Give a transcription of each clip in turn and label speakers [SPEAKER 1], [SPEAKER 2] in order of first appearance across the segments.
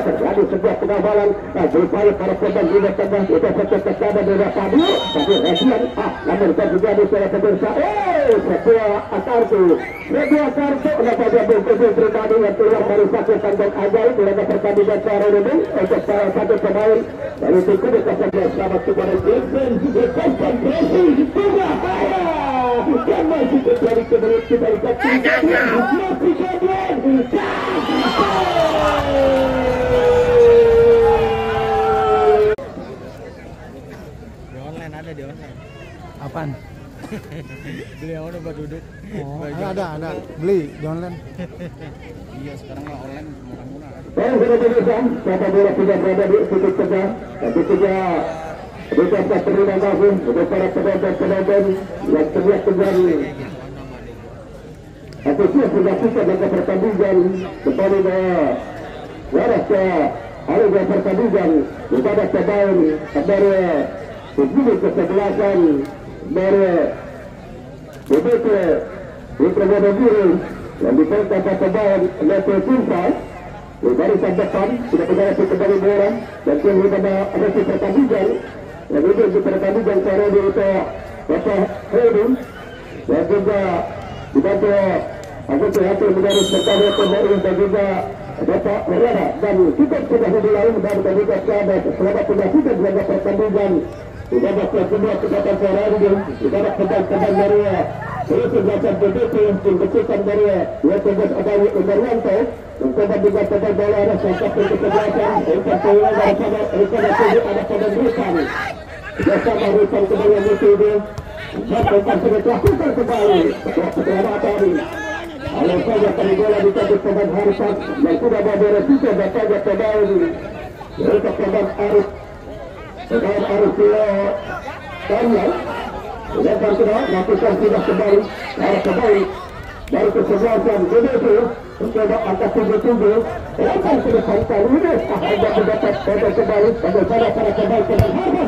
[SPEAKER 1] terjadi sebuah pengawalan berupaya para korban juga tengah itu terkena dari tadi tapi reaksian namun terjadi secara pemirsa sebuah kartu kenapa dia berkumpul pribadi yang keluar dari satu kantong ajaib di laga pertandingan sore ini untuk salah satu pemain dari tim kuda kepada selamat kepada defense konsentrasi berbahaya dan masih terjadi kemudian kita lihat
[SPEAKER 2] di online ada di online.
[SPEAKER 3] Apaan?
[SPEAKER 2] Beli yang buat duduk.
[SPEAKER 3] Oh, ada beli di online.
[SPEAKER 2] Iya sekarang lah online murah-murah.
[SPEAKER 1] Siapa bola tidak berada di titik tengah, tapi tidak bisa terima kasih untuk para penonton yang teriak kembali. Antusias menyaksikan laga pertandingan kembali waras ke hari pertandingan kepada pemain dari pemilik kesebelasan dari BPT Putra Wonogiri yang dipegang pemain Leto Cinta di barisan depan sudah menghadapi kembali bola dan kini pada hasil pertandingan yang ini di pertandingan sore ini itu Bapak Hedi dan juga dibantu Agus Hasil menjadi pertama pemain dan juga Bapak Wala dan kita sudah mulai dan juga selamat menyaksikan laga pertandingan di babak kedua kesempatan sore ini di babak pemain dari kesebelasan BPT tim besutan dari Yatubus Adawi Umarwanto mencoba juga pemain bola ada sangkap untuk kesebelasan untuk peluang daripada ada pemain Rutan bersama Rutan kembali yang itu sampai sudah lakukan kembali setelah tadi kalau saja kali bola dicabut pemain Harisan yang sudah beres juga datanya pemain untuk pemain Arif Tanyal dan sudah lakukan sudah kembali dari kesebelasan BPT mencoba angka 77 lepas ke depan kali ini ada mendapat pada kembali pada para pemain Harga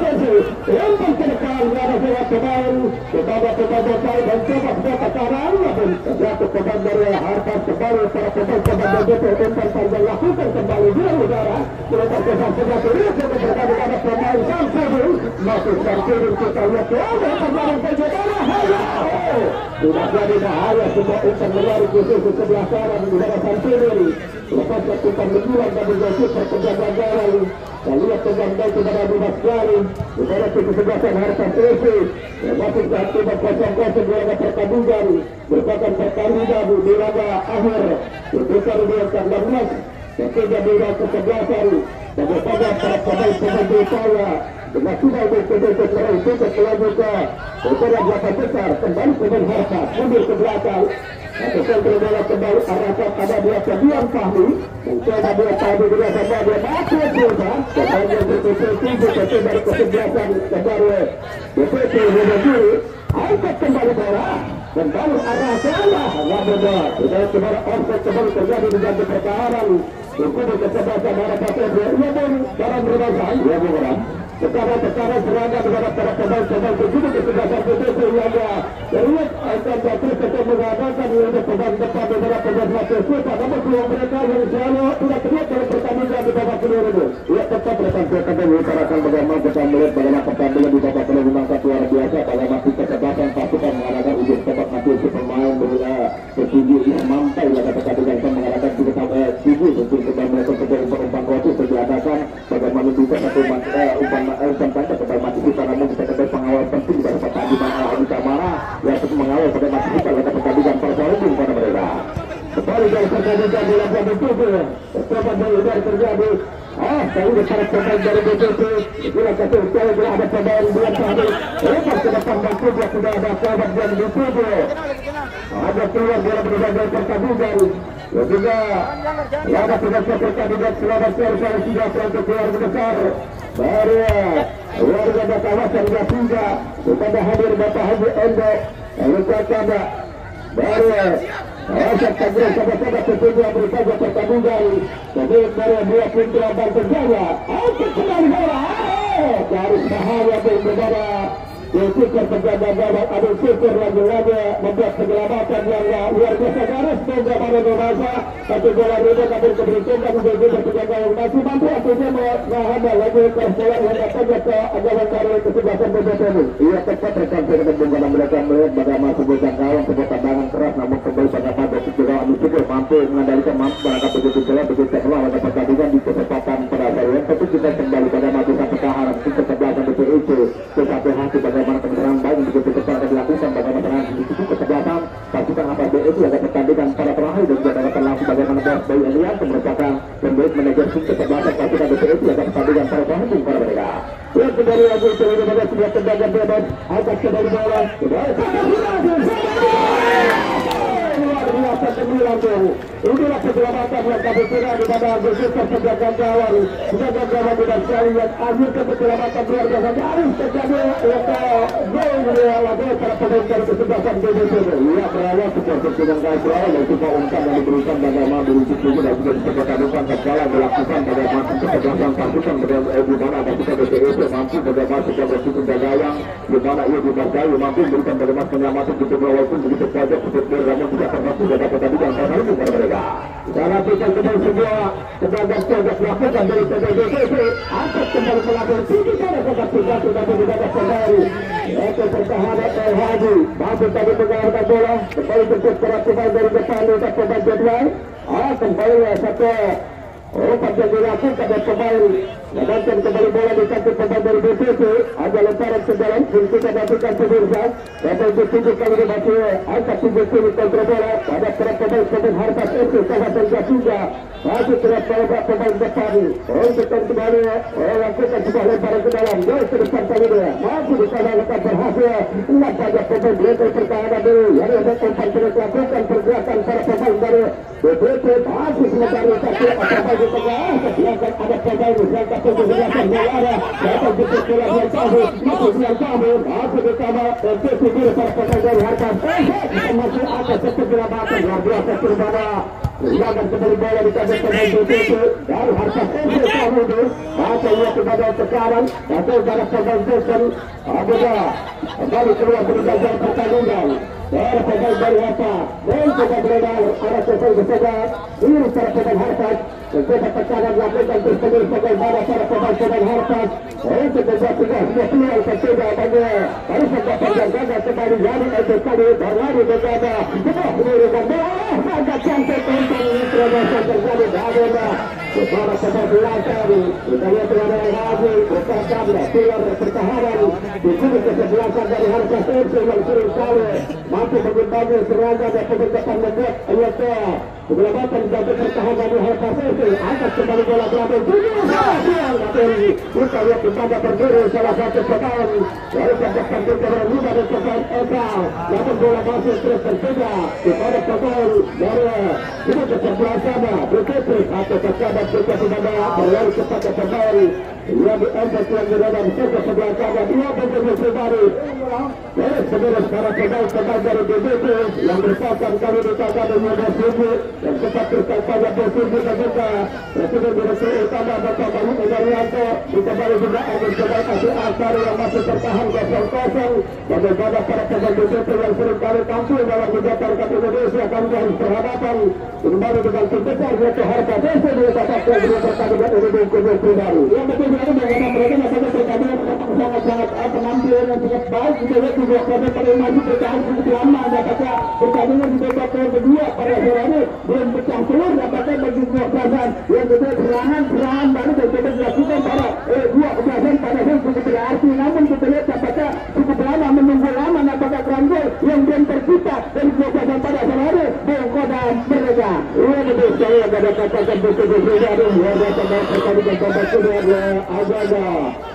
[SPEAKER 1] lepas ke depan ada sebuah pemain kepada pemain dan coba sekarang namun jatuh pemain dari Harga kembali para pemain BPT untuk panjang lakukan kembali di udara lepas ke sebelah kiri berkali ada pemain Samsudin masuk Samsudin kita lihat pemain sudah jadi bahaya semua umpan melari khusus ke sebelah kanan di dalam Samsudin lepas lakukan menjual dan menjadi perkembangan jalan dan lihat pembantai kepada Bubas Jari kepada kesebelasan Harta PC yang masuk ke akibat 0-0 di laga pertandingan merupakan pertandingan di laga akhir berpisah di 16 ketiga di laga kesebelasan dan bersama para pemain upaya dengan sudah berkembang meraih tiket selanjutnya ukuran 8 besar kembali pemain Harta mundur ke belakang atau kontrol bola kembali arahkan pada dia Sedian Fahmi mencoba dia tadi dia sama dia masih berusaha pemain yang berkumpul dari kesebelasan kembali BPT Wonogiri angkat kembali bola kembali arah salah namun sudah kembali offset kembali terjadi di jantung pertahanan berkumpul kesebelasan arah pasir ia pun dalam berbagai ia bergerak tekanan serangan kepada para pemain juga kesebelasan BPT yang terlihat akan terus tetap mengadakan untuk pemain depan beberapa pemain lapis namun peluang mereka yang selalu tidak terlihat dalam pertandingan di babak kedua ini ia tetap bertampilkan dan mengutarakan bagaimana kita melihat bagaimana pertandingan di babak kedua memang satu luar biasa kalau masih kesebelasan pasukan mengadakan ujian tebak mati si pemain bertujuh yang mampai laga pertandingan yang mengadakan juga sampai tujuh untuk kembali melakukan umpan roti diadakan bagaimana juga satu umpan panjang kepada mati kita namun kita kembali pengawal penting pada pertandingan Alami Kamara yang tetap mengawal pada mati kita laga pertandingan performing pada mereka kembali dari pertandingan di laga BPT percobaan dari terjadi kali ini para pemain dari BPT itulah satu sekali ada pemain bulan tadi lepas ke depan dan juga sudah ada sahabat yang dituju ada keluar dalam berbagai pertandingan dan juga ada tugasnya pertandingan selamat sore sudah untuk keluarga besar dari warga kawasan Gatinga kepada hadir Bapak Haji Endo lalu kepada dari Asap Tangerang sama-sama tentunya bersaja pertandingan jadi dari dua putra Banten Jaya untuk kembali bola garis bahaya kepada Sikir penjaga gawang Adu Sikir lagi-lagi membuat penyelamatan yang luar biasa. Garis juga pada Indonesia, tapi bola ini kabur keberuntungan menjadi penjaga gawang masih mampu akhirnya menghadap lagi persoalan yang saja ke gawang dari kesebelasan BBTN. Ia tepat rekan dengan mereka melihat bagaimana sebuah gawang sebuah tendangan keras, namun kembali pada juga Adu Sikir mampu mengendalikan, mampu menangkap begitu jelas begitu keluar pada pertandingan di kesempatan pada hari. Tapi kita kembali pada maju sampai ke arah kesebelasan BPIC ke hati bagaimana kemenangan baik begitu ketat dilakukan bagaimana di situ kesebelasan pasukan APB itu ada pertandingan pada terakhir dan juga dapat langsung bagaimana Bos Bayi Elian merupakan pemilik manajer tim kesebelasan pasukan BPIC itu ada pertandingan pada terakhir kepada mereka. Yang kembali lagi terjadi pada sebuah tendangan bebas atas kembali bola inilah penyelamatan yang kami kira di mana bersyukur penjaga gawang dengan sekali yang akhirnya penyelamatan luar biasa harus terjadi gol para pemain dari kesebelasan BBTN. Ia berawal sebuah dengan gawang yang juga umpan yang diberikan bagaimana berujuk juga dan juga disebutkan umpan terkalah dilakukan bagaimana kesebelasan pasukan di mana pasukan BPIC mampu bagaimana sebuah bersyukur gawang di mana ia dihargai mampu memberikan bagaimana penyelamatan di walaupun begitu saja seperti namun tidak termasuk dapat pertandingan pada itu kepada mereka. Dalam kita kembali sebuah tendangan tegak dilakukan dari BPIC angkat kembali melabur tinggi pada tegak tiga sudah tidak kembali. Itu pertahanan Haji mampu tadi mengeluarkan bola kembali berpusat pemain dari depan untuk pemain jadwal. Kembali satu umpan yang dilakukan oleh pemain dan kembali bola dikantik pemain dari BPIC. Ada lemparan ke dalam kita nantikan pemirsa dapat ditunjuk kali ini masih angkat tinggi kontrol bola pada pemain Harpas FC kawasan Jasinga masih terus pemain depan untuk kembali lakukan sebuah lemparan ke dalam jauh ke depan kali ini masih di sana lepas berhasil lihat saja pemain BPIC pertahanan dulu yang ada umpan terus lakukan pergerakan para pemain dari BPIC masih sementara satu apa di tengah kesilapan ada pemain yang tak pergerakan bola dapat diperkirakan yang tahu yang tahu masih di sana BPIC diri para pemain dari Harpas masih ada keterlambatan luar biasa terbana Silakan kembali bola dikasih pemain BPIC dari Harpas FC Sahudu masa ia kepada sekarang atau dari pemain Jason Abuja kembali keluar dari bagian pertandingan dari pemain dari Harpas dan coba beredar arah selesai kesejar ini para pemain Harpas mencoba tekanan lakukan terus bagaimana para pemain Harpas untuk membuat sudah keluar tersedia bagi harus mendapatkan gagal kembali dari itu kali berlari berganda setelah menurunkan bola agak cantik untuk terasa terjadi dari para pemain belakang kita lihat ada Haji berkata keluar pertahanan di sini kesebelasan dari Harpas FC yang sering kali mampu mengimbangi serangan dan pendekaan membuat ayatnya keberatan dari pertahanan di Harpas FC angkat kembali bola berapa kita lihat kepada berdiri salah satu pemain dari pendekaan keberadaan lima dan pemain Eka namun bola masih terus tersedia kepada pemain dari ini kesebelasan BPIC atau kesabaran kita tidak berlari kepada pemain ia diambil yang di dalam sebelah kanan ia benar-benar baru sebenarnya para pemain dari BPIC yang bersama kali dikatakan dengan Suju yang sempat terkait Suju dan juga Presiden Direktur Utama Bapak Bayu Irianto dikembali juga ada sebagai Asari yang masih bertahan 0-0 bagaimana para pemain BPIC yang sering kali tampil dalam Liga Terkat Indonesia kami harus berhadapan kembali dengan tim besar yaitu Harpas FC di babak kedua pertandingan ini di kubu baru yang penting adalah bagaimana mereka masih pertandingan sangat-sangat penampilan yang sangat baik kita lihat juga pada maju bertahan cukup lama dapatnya pertandingan di babak kedua pada sore ini belum pecah telur dapatnya bagi dua perasaan yang kedua serangan baru dan coba dilakukan pada dua perasaan pada yang cukup berarti namun kita lihat dapatnya cukup lama menunggu lama dapatnya ground goal yang belum tercipta dari dua perasaan pada sore ini dan mereka ini lebih sekali yang ada katakan betul-betul dari yang datang pertandingan babak kedua Azaga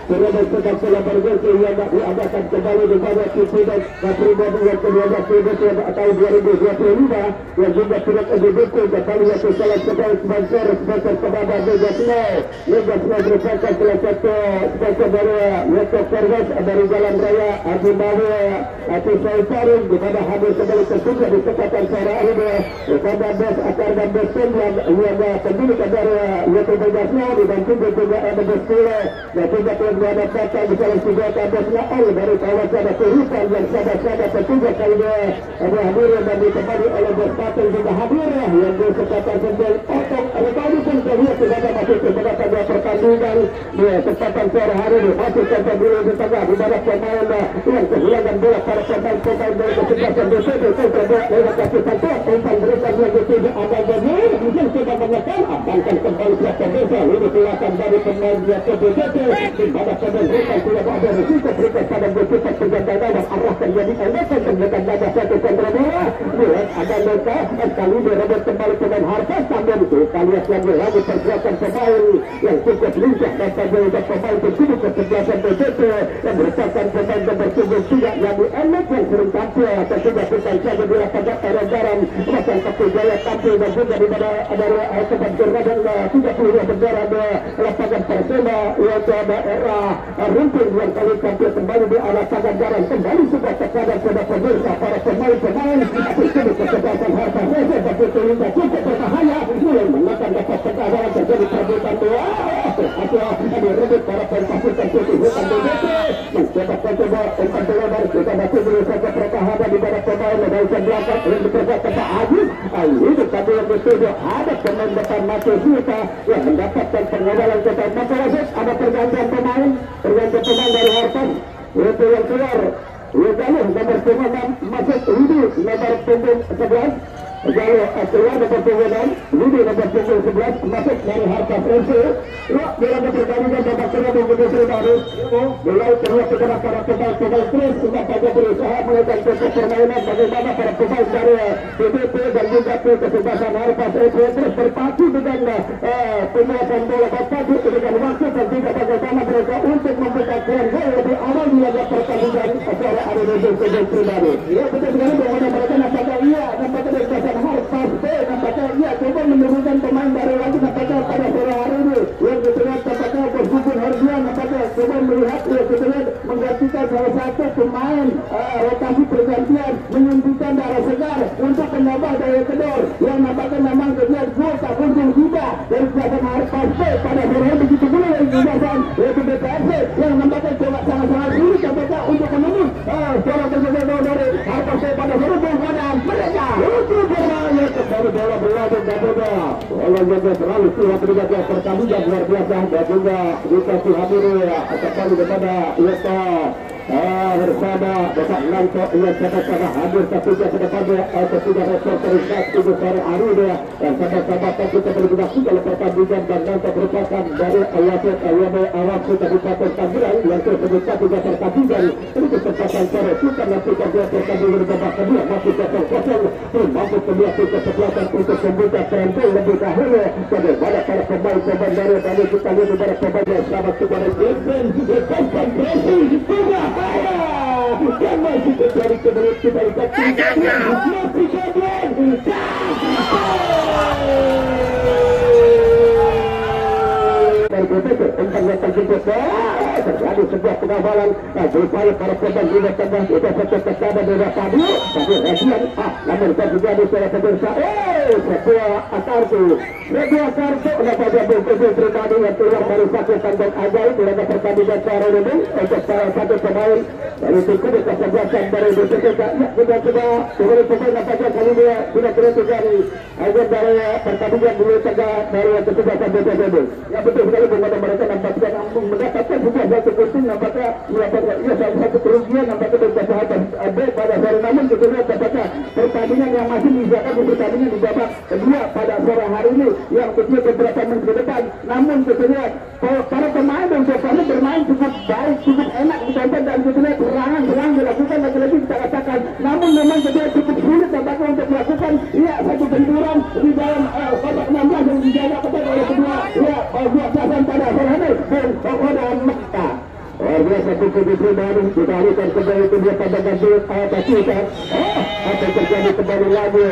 [SPEAKER 1] sudah setelah bergolsi yang diadakan kembali di pada Kipidas Kapribadi yang ke-12 tahun 2025 yang juga sudah dibuku kembali yaitu salah satu sponsor kepada Liga Snow merupakan salah satu sponsor dari Yoto Fergus dari Jalan Raya Haji Bawi atau Saitaring di mana hadir kembali tertutup di kesempatan sore ini kepada Bos Akar dan Bos yang pemilik dari Yotobagasnya dibantu juga ada Beskule dan juga kedua data di salah tiga tabasnya dari kawasan kehidupan yang sahabat-sahabat ketiga kali ada hadir dan ditemani oleh Bespatel juga hadir yang berkesempatan sendiri otong ada tadi pun terlihat tidak ada masuk kepada pada pertandingan di kesempatan sore hari ini masuk ke tengah di tengah di mana pemain yang kehilangan bola para pemain dari kesempatan BCD terbuat lewat kaki santuan umpan berikan yang tidak ada jadi mungkin sudah menekan akan kembali ke desa ini kelihatan dari pemain dia ke BCD di mana pemain berikan tidak ada risiko berikan pada bercepat penjagaan dan arahkan jadi enakan penjagaan dada satu kontra bola lihat ada mereka sekali direbut kembali pemain Harpas sambil itu kalian lagi pergerakan pemain yang cukup lincah dan terjadi pemain tersebut kesebelasan BCD yang merupakan pemain nomor 3 yang enak yang sering tampil atau juga bukan saja di lapangan Erogaran bahkan Jaya tampil dan juga di mana ada tempat bergadang 32 bendera di lapangan Persema yaitu daerah Rumpin yang kali tampil kembali di lapangan Jalan kembali sebuah tekanan kepada pemirsa para pemain-pemain tersebut kesebelasan Harta Sese tapi sehingga cukup berbahaya mulai menekan dapat tekanan terjadi perebutan bola berhasil direbut para pasukan putih hutan BCD mencoba umpan lebar kita masih berusaha ke pertahanan di mana pemain dari belakang yang diperkuat Pak Aziz itu tadi yang dituju ada pemain depan Mati Suta yang mendapatkan pengawalan kita Mapolosek ada pergantian pemain dari Harpas itu yang keluar Jalur nomor 96 masuk Rudi nomor punggung 11 Jalur keluar nomor punggung 6 Rudi nomor punggung 11 masuk dari Harpas FC dalam pertandingan babak kedua menggunakan Sri Baru mulai terlihat segera para pemain terus sudah saja berusaha melakukan permainan bagaimana para pemain dari PBP dan juga kesebelasan Harpas FC terus berpacu dengan penguasaan bola berpacu dengan waktu dan juga bagaimana mereka untuk membuka gol lebih awal di laga pertandingan sore hari ini dengan Sri Baru. Ya betul sekali bahwa mereka nampaknya kesebelasan Harpas FC nampaknya coba menurunkan pemain baru lagi nampaknya pada sore hari ini yang terlihat nampaknya berhubung Hardian nampaknya coba melihat ya terlihat menggantikan salah satu pemain rotasi pergantian menyuntikkan darah segar untuk menambah daya kedor yang nampaknya memang terlihat gol tak kunjung tiba dari kesebelasan Harpas FC pada sore hari begitu pula dari kesebelasan yaitu BPFC yang nampaknya coba sangat-sangat sulit nampaknya untuk menembus seorang kesebelasan dari Harpas FC pada sore hari mereka itu bermain kembali bola berlalu dan bola yang terlalu siap di bagian pertandingan luar biasa dan juga dikasih hadir kembali kepada Yota bersama Bapak Lanto yang sama-sama hadir ketika ke depannya ketiga reporter itu sore hari ini dan sama-sama kita bergabung dalam pertandingan dan Lanto merupakan dari awal Kabupaten Tangerang yang tersebut juga pertandingan ini kesempatan sore kita nantikan dia pertandingan babak kedua masih 0-0 mampu kedua kesempatan untuk membuka tren lebih dahulu bagaimana para pemain-pemain dari kita lihat para pemain yang selamat kepada konsentrasi dan masih terjadi kembali masih terjadi sebuah pengawalan berupaya para pemain juga tengah kita satu kesana beda tadi tapi Resian namun terjadi secara pemirsa sebuah kartu dapat diambil ke pribadi yang keluar dari satu kandang ajaib di laga pertandingan sore ini untuk salah satu pemain dari tim kesebelasan dari BCD sudah kembali pemain nampaknya kali ini sudah terjadi agar dari pertandingan dulu tengah dari kesebelasan BCD ya betul sekali bahwa mereka nampaknya mendapatkan sebuah satu kursi nampaknya mendapatkan salah satu kerugian nampaknya dari kesehatan pada sore namun kita lihat nampaknya pertandingan yang masih dijaga di pertandingan di babak kedua pada sore hari ini yang kecil beberapa menit ke depan namun kita lihat para pemain dan pemain bermain cukup baik cukup enak ditonton dan kita lihat serangan dilakukan lagi-lagi kita katakan namun memang kita cukup sulit nampaknya untuk melakukan satu benturan di dalam babak 16 yang dijaga kepada oleh kedua buat sasaran pada sore hari dan pada Mekah biasa buku pribadi kita alihkan kembali ke dia pada ganti kita apa terjadi kembali lagi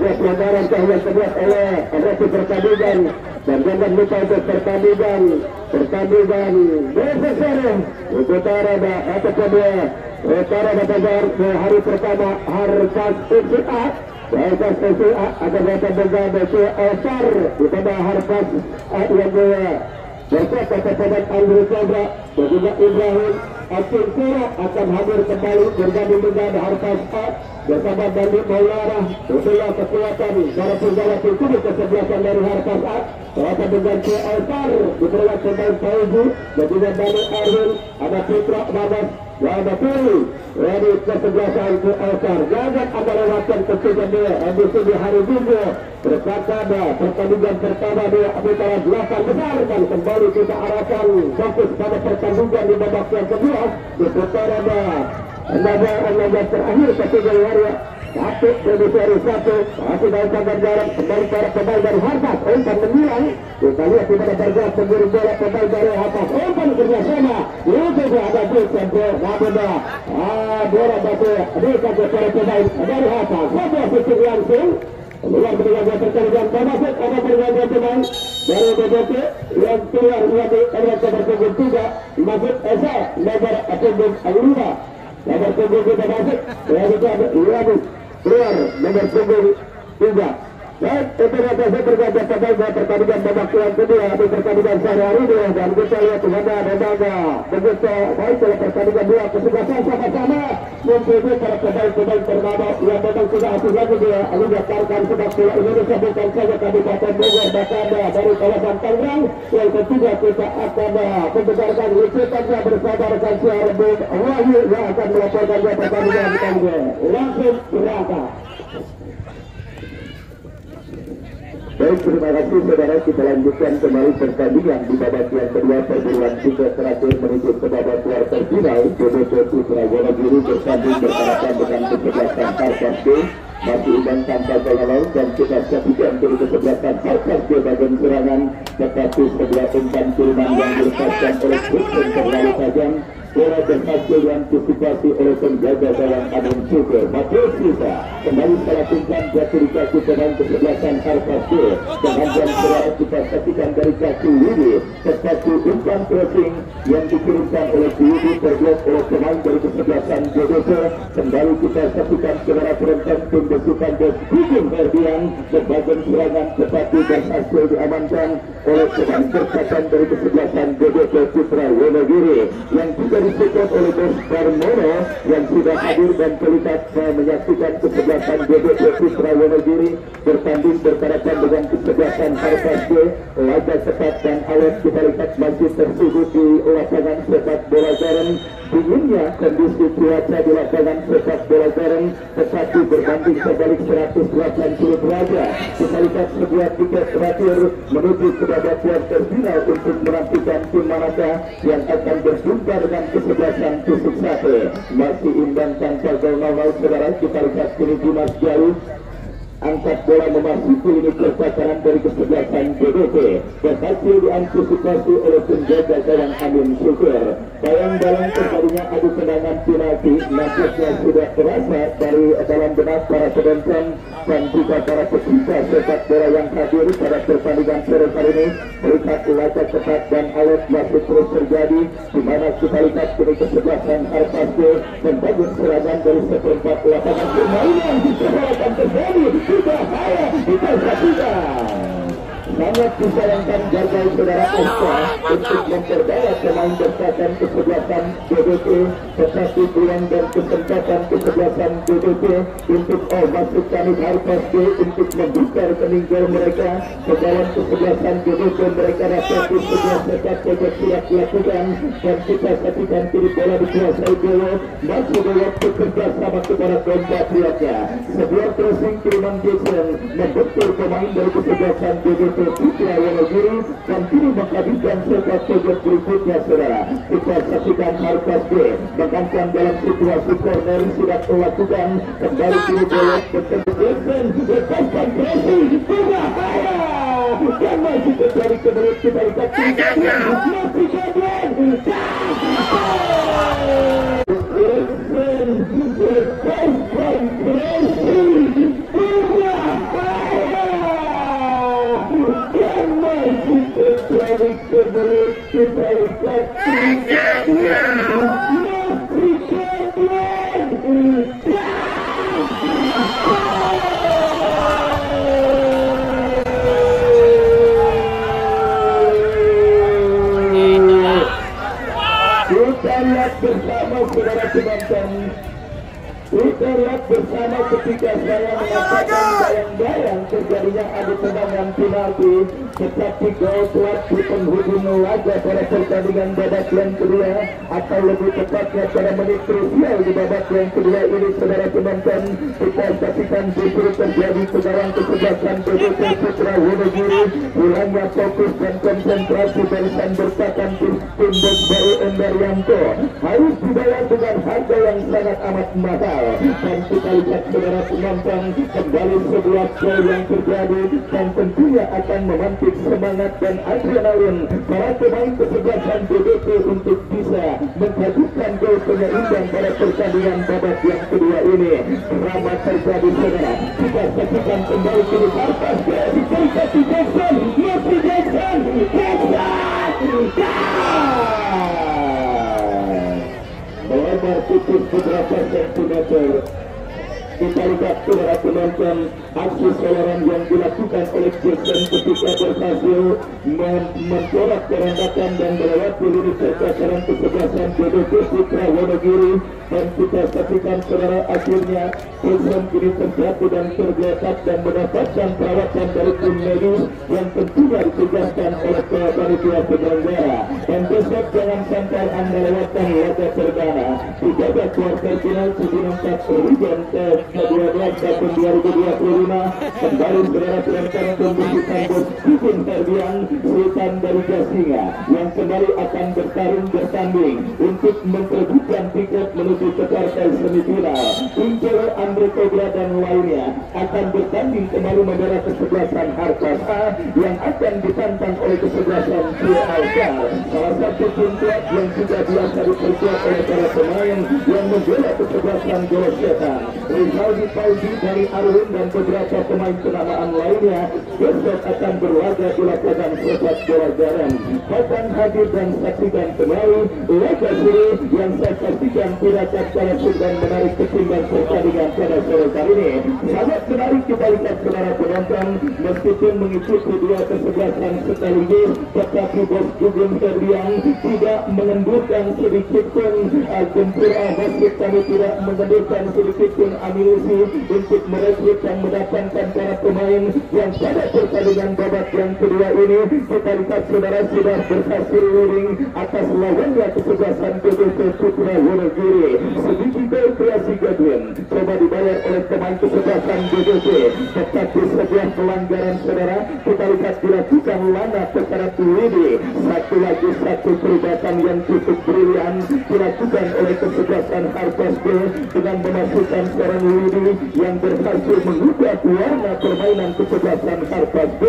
[SPEAKER 1] pelanggaran yang terbuat oleh referee pertandingan dan jangan lupa untuk pertandingan besok utara ataupun utara pada hari pertama Harpas FCA Baiklah stasiun A akan dapat bergabung ke Osar kepada Harpas yang berkata kepada Andrew Chandra dan juga Ibrahim Akin Kura akan hadir kembali bergabung dengan Harpas A bersama Bandi Maulana. Itulah kekuatan para penggawa tim kesebelasan dari Harpas A. Akan berganti Osar diperoleh pemain Fauzi dan juga Bani Arwin, ada Putra Babas. Ada Puri dari kesebelasan ke Osar. Jangan ada lewatkan ketiga dia edisi di hari Minggu berkata pertandingan pertama dia antara 8 besar dan kembali kita arahkan fokus pada pertandingan di babak yang kedua di putaran another terakhir ketiga waria satu dari satu masih dalam tangga jarak kembali para pemain dari Harpas umpan menyilang kita lihat di mana bergerak sendiri bola pemain dari Harpas umpan kerjasama itu ada bus yang berbeda bola batu dekat para pemain dari Harpas sebuah sisi langsung keluar bergabung pertandingan masuk ada bergabung pemain dari BBT yang keluar dari bergabung tiga masuk Esa nomor punggung 5 nomor punggung kita masuk dari keluar nomor punggung 3. Dan itu saja bergabung pada pertandingan babak yang kedua di pertandingan sehari ini dan kita lihat kepada Lembaga begitu baik dalam pertandingan dua kesebelasan sama-sama mempunyai para pemain bernama yang memang sudah aktif lagi dia Liga Tarkan Sepak Bola Indonesia bukan saja Kabupaten Bogor bahkan dari kawasan Tangerang yang ketiga kita akan mendengarkan liputannya bersama rekan siar Bung Wahyu yang akan melaporkannya pertandingan langsung berangkat. Baik, terima kasih saudara, kita lanjutkan kembali pertandingan di babak yang kedua perburuan tiga terakhir menuju ke babak kuarter final. BBT Putra Wonogiri bersanding berhadapan dengan kesebelasan Harpas B masih imbang tanpa gol dan kita saksikan dari kesebelasan Harpas B bagian serangan tetapi sebelah umpan kiriman yang dilepaskan oleh Kristen terlalu tajam. Bola berhasil diantisipasi oleh penjaga gawang Amin Syukur. Matius Risa kembali melakukan jatuh di kaki pemain kesebelasan Harpas B. Dengan jam serangan kita saksikan dari kaki Widi. Tetapi umpan crossing yang dikirimkan oleh Widi terblok oleh pemain dari kesebelasan BBT. Kembali kita saksikan secara perempuan tim besukan dan Hujung Ferdian. Sebagian serangan tetapi berhasil diamankan oleh pemain berkatan dari kesebelasan BBT Putra Wonogiri yang juga disupport oleh Bos Darmono yang sudah hadir dan terlihat menyaksikan kesebelasan BBT Putra Wonogiri bertanding berhadapan dengan kesebelasan Harpas B. Laga cepat dan alat kita lihat masih tersudut di lapangan sepak bola Gareng. Dinginnya kondisi cuaca di lapangan sepak bola Gareng tetapi berbanding sebalik 180 derajat. Kita lihat sebuah tiket terakhir menuju ke babak kuarter final untuk menantikan tim manakah yang akan berjumpa dengan kesebelasan Tusuk Sate. Masih imbang tanpa gol 0-0 saudara. Kita lihat kini Dimas Jauh angkat bola memasuki ini percakapan dari kesebelasan BBT berhasil diantisipasi oleh penjaga gawang Amin Syukur. Bayang-bayang terjadinya adu tendangan penalti nampaknya sudah terasa dari dalam benak para penonton dan juga para pecinta sepak bola yang hadir pada pertandingan sore kali ini. Melihat laga cepat dan alat masih terus terjadi di mana kita lihat kini kesebelasan Harpas B membangun serangan dari seperempat lapangan permainan diperhalakan terjadi sudah saya kita saksikan. Sangat disayangkan gargai saudara Osta untuk memperdayak pemain berkatan kesebelasan BBT tetapi peluang dan kesempatan kesebelasan BBT untuk masuk tanah Harpas B untuk membuka rekening gol mereka kedalam kesebelasan BBT mereka dapat sebuah sepak pojok siap dilakukan dan kita saksikan kiri bola dikuasai Dewo masih dalam bekerja sama kepada Domba Priaka. Sebuah crossing kiriman Jason membentur pemain dari kesebelasan BBT Putra Wonogiri dan kini menghabiskan sepak pojok berikutnya saudara. Kita saksikan Harpas B mengangkat dalam situasi corner sudah melakukan kembali kini bola bertemu Jason lepaskan crossing berbahaya dan masih terjadi kemudian kita lihat masih kemudian lihat bersama saudara penonton. Kita lihat bersama ketika saya mengatakan bayang-bayang terjadinya adu tendangan penalti, tetapi gol kuat di penghujung laga pada pertandingan babak yang kedua, atau lebih tepatnya pada menit krusial di babak yang kedua ini, saudara penonton. Kita saksikan justru terjadi kegarang kesebelasan PDP Putra Wonogiri. Hilangnya fokus dan konsentrasi barisan bertahan tim Bos Baru Endarianto harus dibayar dengan harga yang sangat amat mahal. Dan kita lihat saudara penonton, kembali sebuah gol yang terjadi dan tentunya akan memantik semangat dan adrenalin para pemain kesebelasan BDP untuk bisa menghadirkan gol penyeimbang pada pertandingan babak yang kedua ini. Drama terjadi saudara, kita saksikan kembali ke Sarpas dikasih Jackson, Murphy Jackson, melebar putus beberapa sentimeter. Kita lihat saudara penonton, aksi soloran yang dilakukan oleh Jackson ketika berhasil mencorak perombakan dan melewati lini pertahanan kesebelasan BDP Putra Wonogiri. Dan kita saksikan saudara, akhirnya Jackson kini terjatuh dan tergeletak dan mendapatkan perawatan dari tim medis yang tentunya ditugaskan oleh panitia penyelenggara. Dan besok jangan sampai anda lewatkan laga perdana di babak kuarter final sebelum Region ke-12 tahun 2025. Kembali saudara penonton pembukaan Bos Kukun Ferdian Sultan dari Jasinga yang kembali akan bertanding untuk memperebutkan tiket menuju ke partai semifinal. Incelo, Andre Cobra dan lainnya akan bertanding kembali membela kesebelasan Harpas A yang akan ditantang oleh kesebelasan Alkar. Salah satu tim kuat yang juga biasa diperkuat oleh para pemain yang membela kesebelasan Bola Setan. Rizaldi Fauzi dari Arun dan beberapa pemain kenamaan lainnya besok akan berlaga di lapangan sepak bola Garam. Kapan hadir dan saksikan kembali laga seru yang saya pastikan tidak kalah dan menarik ketimbang pertandingan pada sore kali ini. Sangat menarik kita lihat saudara penonton, meskipun mengikuti dua kesebelasan sekaligus, tetapi Bos Kukun Ferdian tidak mengendurkan sedikit pun gempur wasit. Kami tidak mengendurkan sedikit pun amunisi untuk merekrut dan mendatangkan para pemain yang pada pertandingan babak yang kedua ini kita lihat saudara sudah berhasil leading atas lawannya kesebelasan BDP Putra Wonogiri. Sedikit gol kreasi Godwin coba dibayar oleh pemain kesebelasan BDP, tetapi sebuah pelanggaran saudara kita lihat dilakukan Lana kepada Widi. Satu perbuatan yang cukup brilian dilakukan oleh kesebelasan Harpas B dengan memasukkan seorang Widi yang berhasil mengubah warna permainan kesebelasan Harpas B.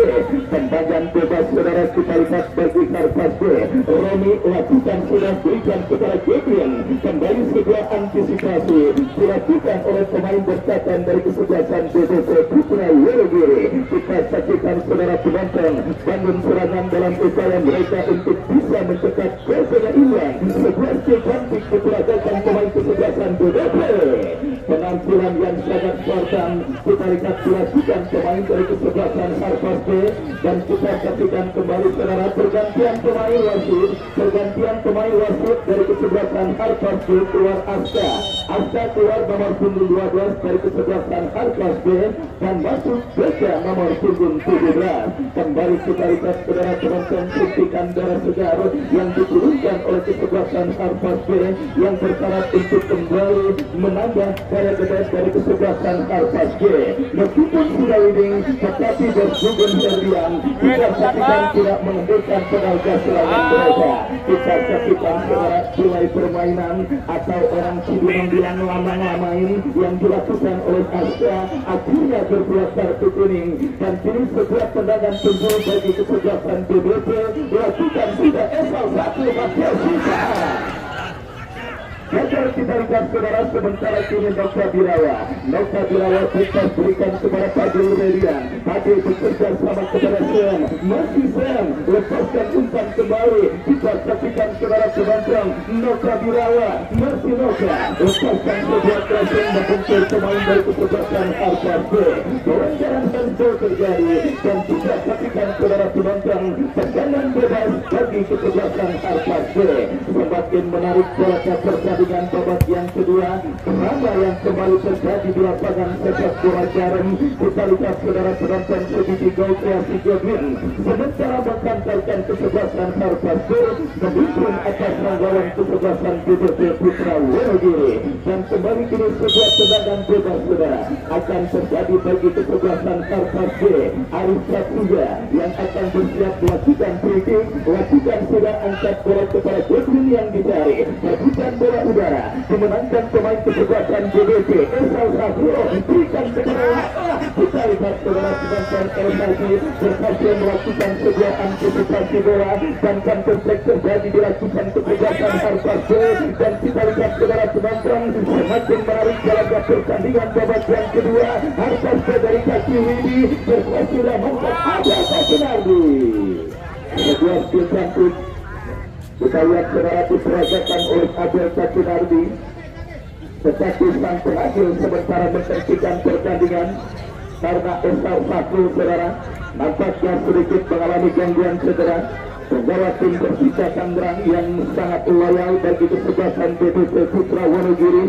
[SPEAKER 1] Tendangan bebas saudara kita lihat bagi Harpas B. Romi lakukan sudah berikan kepada Godwin. Kembali sebuah antisipasi dilakukan oleh pemain bertahan dari kesebelasan BDP Putra Wonogiri. Kita saksikan saudara penonton, bangun serangan dalam upaya mereka untuk bisa mencetak gol penyeimbang. Sebuah skill cantik diperagakan pemain kesebelasan BDP. Penampilan yang sangat spartan kita lihat dilakukan pemain dari kesebelasan Harpas B. Dan kita saksikan kembali saudara pergantian pemain wasit dari kesebelasan Harpas B. Keluar Asta keluar nomor punggung 12 dari kesebelasan Harpas B dan masuk Beca nomor punggung 17. Kembali kita lihat saudara penonton, suntikan darah segar yang diturunkan oleh kesebelasan Harpas B yang bersyarat untuk kembali menambah daya gede dari kesebelasan Harpas B. Meskipun sudah leading, tetapi Bos Kukun Ferdian kita saksikan tidak mengendurkan pedal gas serangan mereka. Kita saksikan saudara mulai permainan atau orang Cibinong bilang lama-lamain yang dilakukan oleh Asta akhirnya berbuat kartu kuning. Dan kini sebuah tendangan tunjuk bagi kesebelasan BDP dilakukan sudah esal 1 Matias Sisa. gagal kita lihat saudara sementara kini Nokta Birawa kita berikan kepada Fadil Median. Fadil bekerja sama kepada Sam, masih Sam lepaskan umpan kembali, kita saksikan saudara penonton Nokta Birawa masih Nokta lepaskan sebuah crossing membentur pemain dari kesebelasan Arpase. Pelanggaran tentu terjadi dan kita saksikan saudara penonton tekanan bebas bagi kesebelasan Arpase. Semakin menarik pola pertandingan babak yang kedua, drama yang kembali terjadi di lapangan sepak bola Jarum. Kita lihat saudara penonton sebiji gol kreasi Godwin, sementara mengkantarkan kesebelasan Arpase memimpin atas lawan kesebelasan BBP Putra Wonogiri. Dan kembali kini sebuah tendangan bebas saudara akan terjadi bagi kesebelasan Arpase. Arif Satria yang akan bersiap melakukan free, lakukan sudah angkat bola kepada Godwin yang dicari, lakukan bola udara memenangkan pemain kesebelasan BBP Esau Safro, berikan kepada Laka. Kita lihat saudara penonton Elsasi berhasil melakukan sebuah antisipasi bola dan counter attack terjadi dilakukan kesebelasan Arpase. Dan kita lihat saudara penonton semakin menarik jalannya pertandingan babak yang kedua. Arpase dari kaki Widi berhasil mengangkat Abel Kasinardi. Sebuah skill cantik kita lihat saudara diperagakan oleh Abel Kasinardi, tetapi sang penagih sementara menghentikan pertandingan karena Esau Safro saudara nampaknya sedikit mengalami gangguan cedera. Pembawa tim Persita Tangerang yang sangat loyal bagi kesebelasan BBP Putra Wonogiri,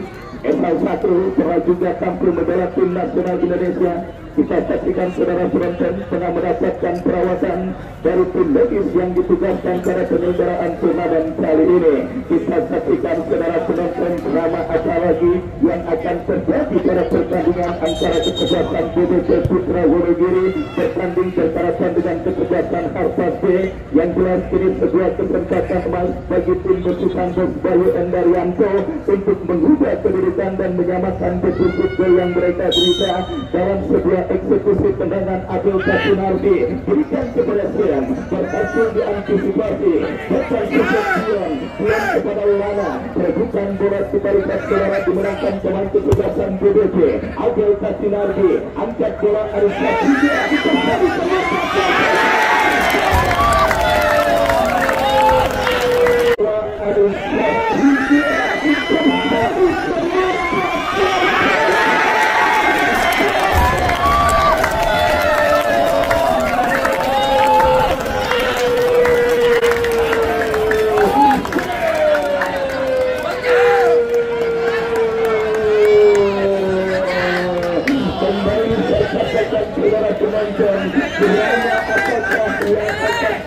[SPEAKER 1] Esau Safro telah juga tampil membela tim nasional Indonesia. Kita saksikan saudara penonton tengah mendapatkan perawatan dari tim medis yang ditugaskan pada penyelenggaraan turnamen kali ini. Kita saksikan saudara penonton drama apa lagi yang akan terjadi pada pertandingan antara kesebelasan BBP Putra Wonogiri bertanding bertarakan dengan kesebelasan Arpase. Yang jelas ini sebuah kesempatan emas bagi tim besukan Bos Bayu Endarianto untuk mengubah kedudukan dan menyamakan defisit gol yang mereka derita dalam sebuah eksekusi tendangan Abel Kasinardi. Berikan kepada Sian, berhasil diantisipasi, datang ke Sian, Sian kepada Ulana, perebutan bola kita lihat saudara dimenangkan pemain kesebelasan BBP Abel Kasinardi, angkat bola Arif Satria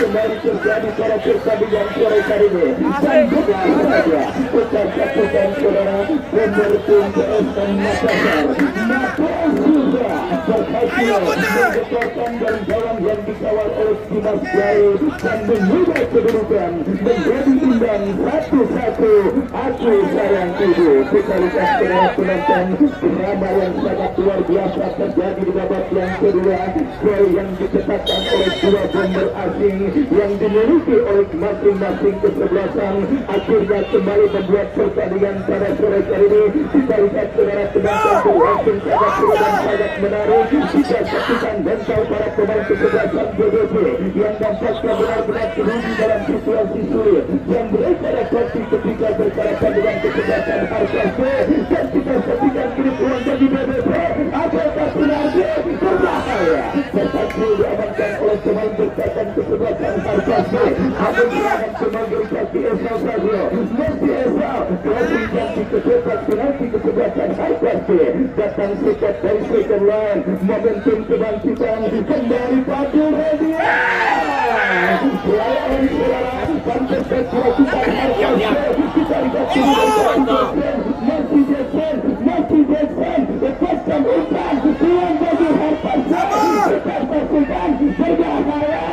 [SPEAKER 1] kembali terjadi pada pertandingan sore hari ini. Dan bukan saja bukan saksikan saudara pemain tim PSM Makassar juga berhasil menggetarkan dan gawang yang dikawal oleh Dimas Jai dan mengubah kedudukan menjadi imbang 1-1. Aku sayang ibu. Kita lihat saudara penonton drama yang sangat luar biasa terjadi di babak yang kedua. Gol yang dicetakkan oleh dua bomber asing yang dimiliki oleh masing-masing kesebelasan akhirnya kembali membuat pertandingan pada sore kali ini. Kita lihat saudara penonton berlangsung sangat seru dan sangat menarik. Kita saksikan mental para pemain kesebelasan BBP yang tampaknya benar-benar teruji dalam situasi sulit yang mereka dapati ketika berhadapan dengan kesebelasan Arpase. Dan kita saksikan kini peluang bagi BBP Abel Kasinardi berbahaya, berhasil diamankan oleh pemain berkaitan kesebelasan Arpase. Namun serangan kembali kaki Esau Safro, masih Esau crossing yang dikesepak penalti kesebelasan Arpase. Datang sekat dari second line, momentum kebangkitan kembali Fadil Median. Lawan saudara pantas dilakukan Arpase. Kita lihat masih Jackson lepaskan umpan peluang bagi Arpase. Jakarta Sultan berbahaya.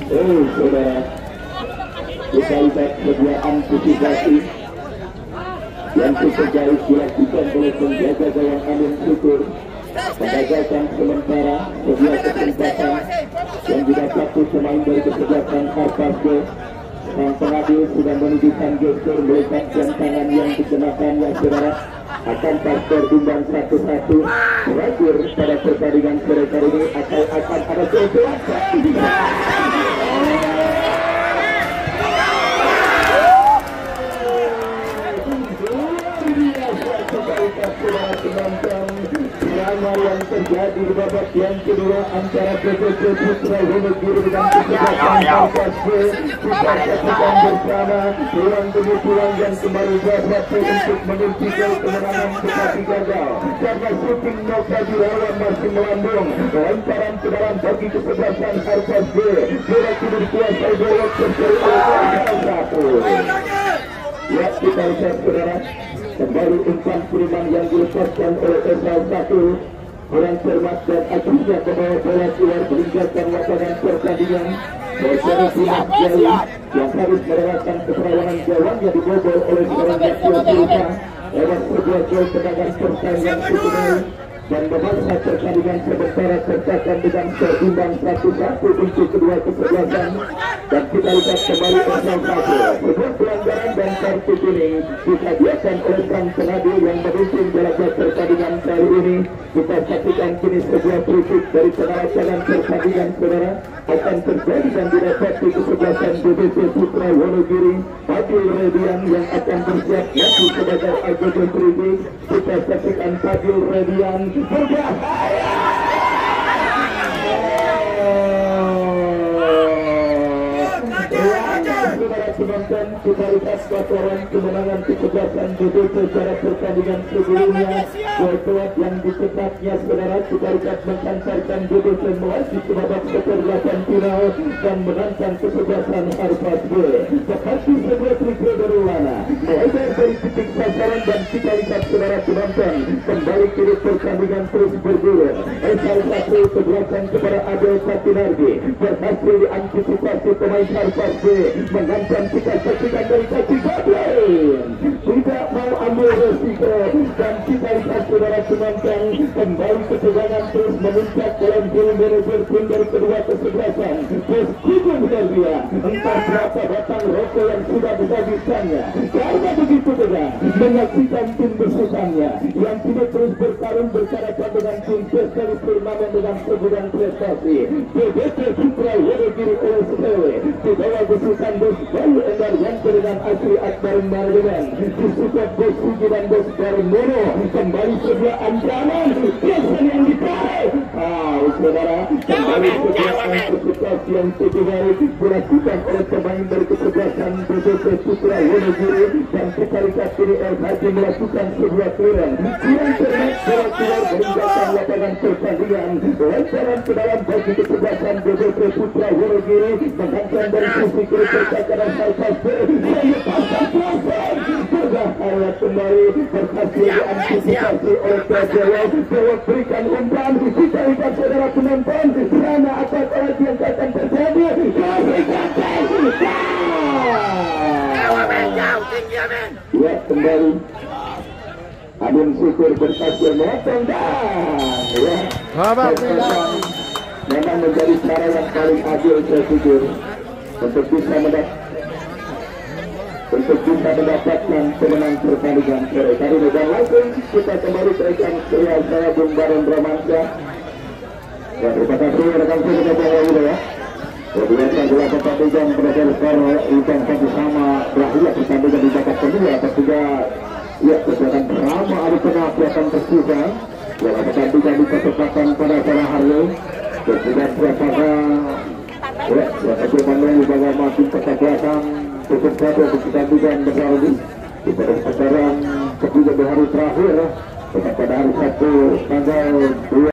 [SPEAKER 1] Saudara, kita lihat sebuah antisipasi yang cukup baik dilakukan oleh penjaga gawang Amin Syukur, menggagalkan sementara sebuah kesempatan yang didapati pemain dari kesebelasan Arpase. Sang pengadil sudah menunjukkan gestur melihat jam tangan yang dikenakannya saudara. Akan skor imbang 1-1. Terakhir pada pertandingan sore kali ini akan ada keuntungan. Drama yang terjadi di babak yang kedua antara PPC Putra Wonogiri dengan kesebelasan Alpasbe. Kita saksikan bersama tulang demi tulang yang kembali berhasil untuk menunjukkan kemenangan tetapi gagal karena shooting Nova Dirawa masih melambung. Lemparan ke dalam bagi kesebelasan Alpasbe. Bola kini dikuasai Bewok terseri oleh 1. Ya, kita lihat saudara. Kembali umpan kiriman yang dilepaskan oleh SL1 kurang cermat dan akhirnya membawa bola keluar meninggalkan lapangan pertandingan. Bersama Dimas Jali yang harus melewatkan keperawanan gawangnya dibobol oleh seorang Jaksel Silva lewat sebuah gol tendangan pertandingan Sukunai dan memaksa pertandingan sementara tercatat dengan seimbang 1-1 untuk kedua kesebelasan. Dan kita lihat kembali SL1 sebuah pelanggaran dan kartu kuning disediakan oleh sang pengadil yang memimpin dalam pertandingan kali ini. Kita saksikan kini sebuah kritik dari pengawasan pertandingan saudara akan terjadi dan didapati kesebelasan BBC Putra Wonogiri. Fadil Redian yang akan bersiap maju sebagai anggota kritik. Kita saksikan Fadil Redian berbahaya. Penonton, kita lihat laporan kemenangan kesebelasan BBC secara pertandingan sebelumnya. Gol kuat yang dicetaknya saudara kita lihat mengantarkan BBC melaju ke babak kesebelasan final dan menantang kesebelasan Alpasbe. Tetapi sebuah trigger berwarna mulai dari titik sasaran dan kita lihat saudara penonton kembali kiri pertandingan terus bergulir. SL1 kebelasan kepada Adel Satinardi berhasil diantisipasi pemain Alpasbe mengancam. Kita saksikan dari kaki Badlain tidak mau ambil resiko dan kita lihat saudara penonton kembali ketegangan terus memuncak dalam game manajer tim dari kedua kesebelasan. Meskipun dia entah berapa batang rokok yang sudah dihabiskannya karena begitu tegang menyaksikan tim besutannya yang kini terus bertarung berhadapan dengan tim Perseli Turnamen dengan segudang prestasi. BBC Putra Wonogiri OSW di bawah besutan Bos Bayu Endar yang dengan Asri Akbar Margeman disupport Bos Sugi dan Bos Darmono. Kembali sebuah ancaman kesan yang ditarik. Saudara kembali sebuah antisipasi yang cukup baik dilakukan oleh pemain dari kesebelasan BBC Putra Wonogiri dan kita lihat ini LHJ melakukan sebuah kurang cermat bola keluar meninggalkan lapangan pertandingan. Lemparan ke dalam bagi kesebelasan BBC Putra Wonogiri menghantam dari sisi kiri percakapan Alpasbe. Saya pasang proses berbahaya kembali berhasil diantisipasi oleh Prajawa. Dewa berikan umpan kita lihat saudara penonton drama apa lagi yang akan terjadi. Ya kembali Adun Syukur berhasil memotong dan memang menjadi cara yang paling adil saya pikir untuk bisa mendapatkan pemenang pertandingan sore kali ini. Dan langsung kita kembali berikan serial saya Bung Baron Bramansyah. Ya terima kasih rekan saya kita tunggu ya. Kemudian dua pertandingan berakhir skor imbang 1-1 berakhir pertandingan di babak kedua ketiga. Ya kesempatan drama ada penalti akan tersisa. Ya pertandingan di kesempatan pada sore hari ini. Kemudian siapakah ya siapa yang juga masih kesempatan cukup satu untuk pertandingan berlalu di pertandingan ketiga di hari terakhir pada hari Sabtu tanggal 2